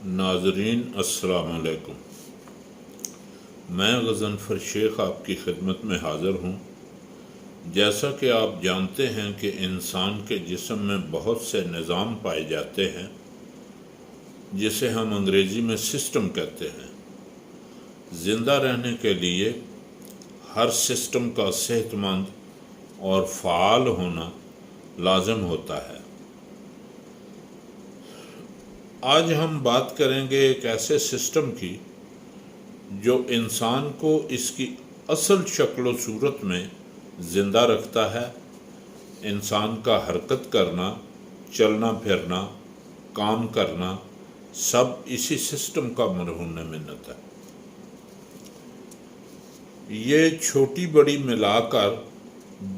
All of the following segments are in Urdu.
ناظرین السلام علیکم، میں غضنفر شیخ آپ کی خدمت میں حاضر ہوں۔ جیسا کہ آپ جانتے ہیں کہ انسان کے جسم میں بہت سے نظام پائے جاتے ہیں جسے ہم انگریزی میں سسٹم کہتے ہیں۔ زندہ رہنے کے لیے ہر سسٹم کا صحت مند اور فعال ہونا لازم ہوتا ہے۔ آج ہم بات کریں گے ایک ایسے سسٹم کی جو انسان کو اس کی اصل شکل و صورت میں زندہ رکھتا ہے۔ انسان کا حرکت کرنا، چلنا پھرنا، کام کرنا سب اسی سسٹم کا مرہون منت ہے۔ یہ چھوٹی بڑی ملا کر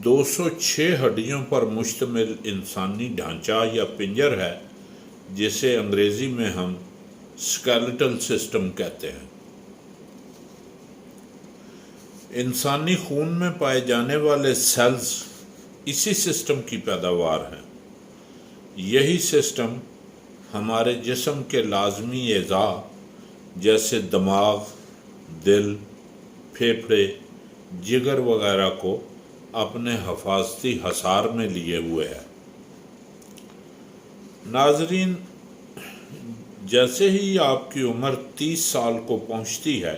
206 ہڈیوں پر مشتمل انسانی ڈھانچہ یا پنجر ہے جسے انگریزی میں ہم اسکیلیٹل سسٹم کہتے ہیں۔ انسانی خون میں پائے جانے والے سیلز اسی سسٹم کی پیداوار ہیں۔ یہی سسٹم ہمارے جسم کے لازمی اعضاء جیسے دماغ، دل، پھیپھڑے، جگر وغیرہ کو اپنے حفاظتی حصار میں لیے ہوئے ہے۔ ناظرین، جیسے ہی آپ کی عمر 30 سال کو پہنچتی ہے،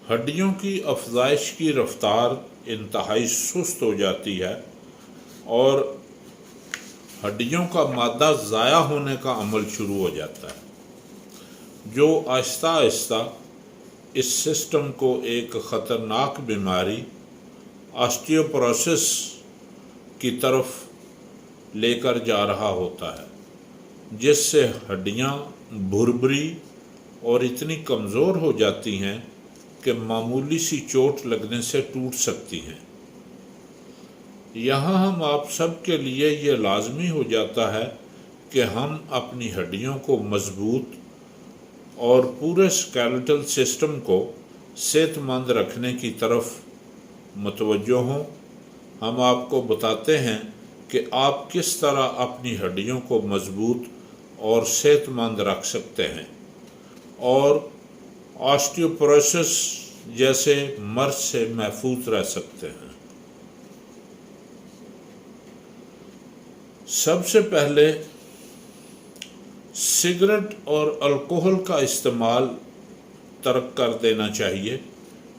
ہڈیوں کی افزائش کی رفتار انتہائی سست ہو جاتی ہے اور ہڈیوں کا مادہ ضائع ہونے کا عمل شروع ہو جاتا ہے، جو آہستہ آہستہ اس سسٹم کو ایک خطرناک بیماری آسٹیوپروسس کی طرف لے کر جا رہا ہوتا ہے، جس سے ہڈیاں بھربری اور اتنی کمزور ہو جاتی ہیں کہ معمولی سی چوٹ لگنے سے ٹوٹ سکتی ہیں۔ یہاں ہم آپ سب کے لیے یہ لازمی ہو جاتا ہے کہ ہم اپنی ہڈیوں کو مضبوط اور پورے اسکیلیٹل سسٹم کو صحت مند رکھنے کی طرف متوجہ ہوں۔ ہم آپ کو بتاتے ہیں کہ آپ کس طرح اپنی ہڈیوں کو مضبوط اور صحت مند رکھ سکتے ہیں اور آسٹیوپروسس جیسے مرض سے محفوظ رہ سکتے ہیں۔ سب سے پہلے سگریٹ اور الکوہل کا استعمال ترک کر دینا چاہیے،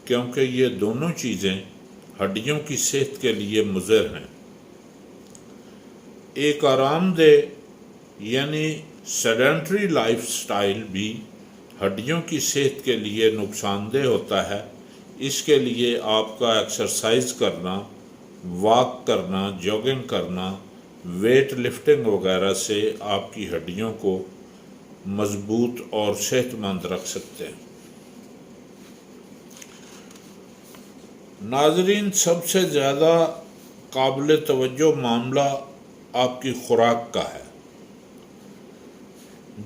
کیونکہ یہ دونوں چیزیں ہڈیوں کی صحت کے لیے مضر ہیں۔ ایک آرام دہ یعنی سیڈنٹری لائف سٹائل بھی ہڈیوں کی صحت کے لیے نقصان دہ ہوتا ہے۔ اس کے لیے آپ کا ایکسرسائز کرنا، واک کرنا، جاگنگ کرنا، ویٹ لفٹنگ وغیرہ سے آپ کی ہڈیوں کو مضبوط اور صحت مند رکھ سکتے ہیں۔ ناظرین، سب سے زیادہ قابل توجہ معاملہ آپ کی خوراک کا ہے،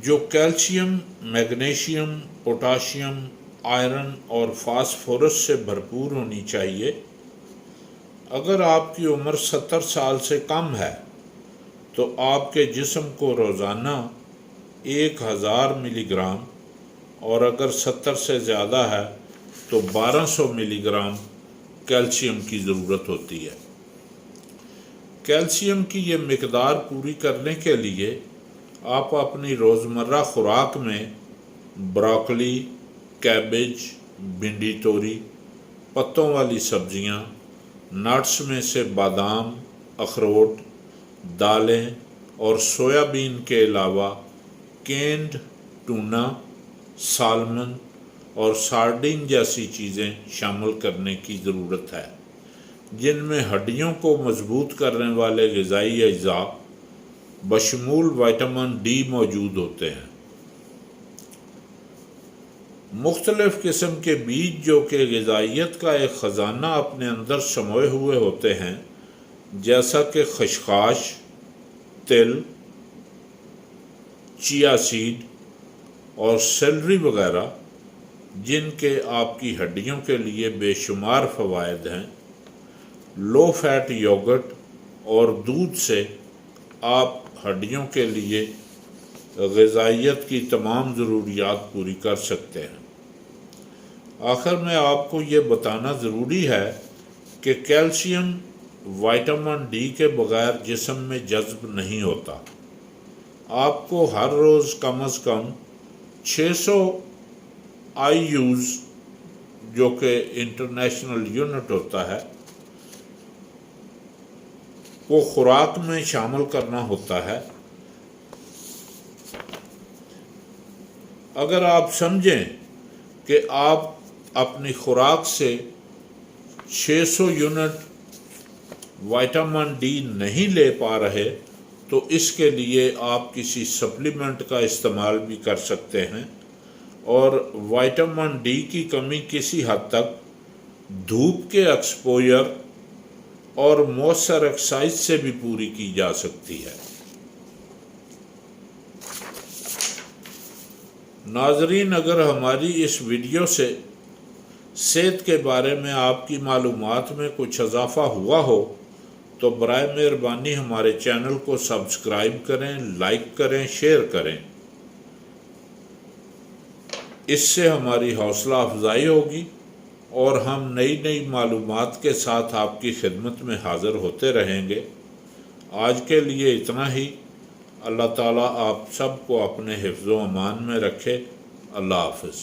جو کیلشیم، میگنیشیم، پوٹاشیم، آئرن اور فاسفورس سے بھرپور ہونی چاہیے۔ اگر آپ کی عمر 70 سال سے کم ہے تو آپ کے جسم کو روزانہ 1000 ملی گرام اور اگر 70 سے زیادہ ہے تو 1200 ملی گرام کیلشیم کی ضرورت ہوتی ہے۔ کیلشیم کی یہ مقدار پوری کرنے کے لیے آپ اپنی روزمرہ خوراک میں بروکلی، کیبج، بھنڈی توری، پتوں والی سبزیاں، نٹس میں سے بادام، اخروٹ، دالیں اور سویا بین کے علاوہ کینڈ ٹونا، سالمن اور سارڈین جیسی چیزیں شامل کرنے کی ضرورت ہے، جن میں ہڈیوں کو مضبوط کرنے والے غذائی اجزاء بشمول وٹامن ڈی موجود ہوتے ہیں۔ مختلف قسم کے بیج جو کہ غذائیت کا ایک خزانہ اپنے اندر سموئے ہوئے ہوتے ہیں، جیسا کہ خشخاش، تل، چیا سیڈ اور سیلری وغیرہ، جن کے آپ کی ہڈیوں کے لیے بے شمار فوائد ہیں۔ لو فیٹ یوگرٹ اور دودھ سے آپ ہڈیوں کے لیے غذائیت کی تمام ضروریات پوری کر سکتے ہیں۔ آخر میں آپ کو یہ بتانا ضروری ہے کہ کیلشیم وائٹامن ڈی کے بغیر جسم میں جذب نہیں ہوتا۔ آپ کو ہر روز کم از کم 600 IU's جو کہ انٹرنیشنل یونٹ ہوتا ہے وہ خوراک میں شامل کرنا ہوتا ہے۔ اگر آپ سمجھیں کہ آپ اپنی خوراک سے 600 یونٹ وائٹامن ڈی نہیں لے پا رہے تو اس کے لیے آپ کسی سپلیمنٹ کا استعمال بھی کر سکتے ہیں، اور وائٹامن ڈی کی کمی کسی حد تک دھوپ کے ایکسپوجر اور مؤثر ایکسرسائز سے بھی پوری کی جا سکتی ہے۔ ناظرین، اگر ہماری اس ویڈیو سے صحت کے بارے میں آپ کی معلومات میں کچھ اضافہ ہوا ہو تو برائے مہربانی ہمارے چینل کو سبسکرائب کریں، لائک کریں، شیئر کریں۔ اس سے ہماری حوصلہ افزائی ہوگی اور ہم نئی معلومات کے ساتھ آپ کی خدمت میں حاضر ہوتے رہیں گے۔ آج کے لیے اتنا ہی۔ اللہ تعالیٰ آپ سب کو اپنے حفظ و امان میں رکھے۔ اللہ حافظ۔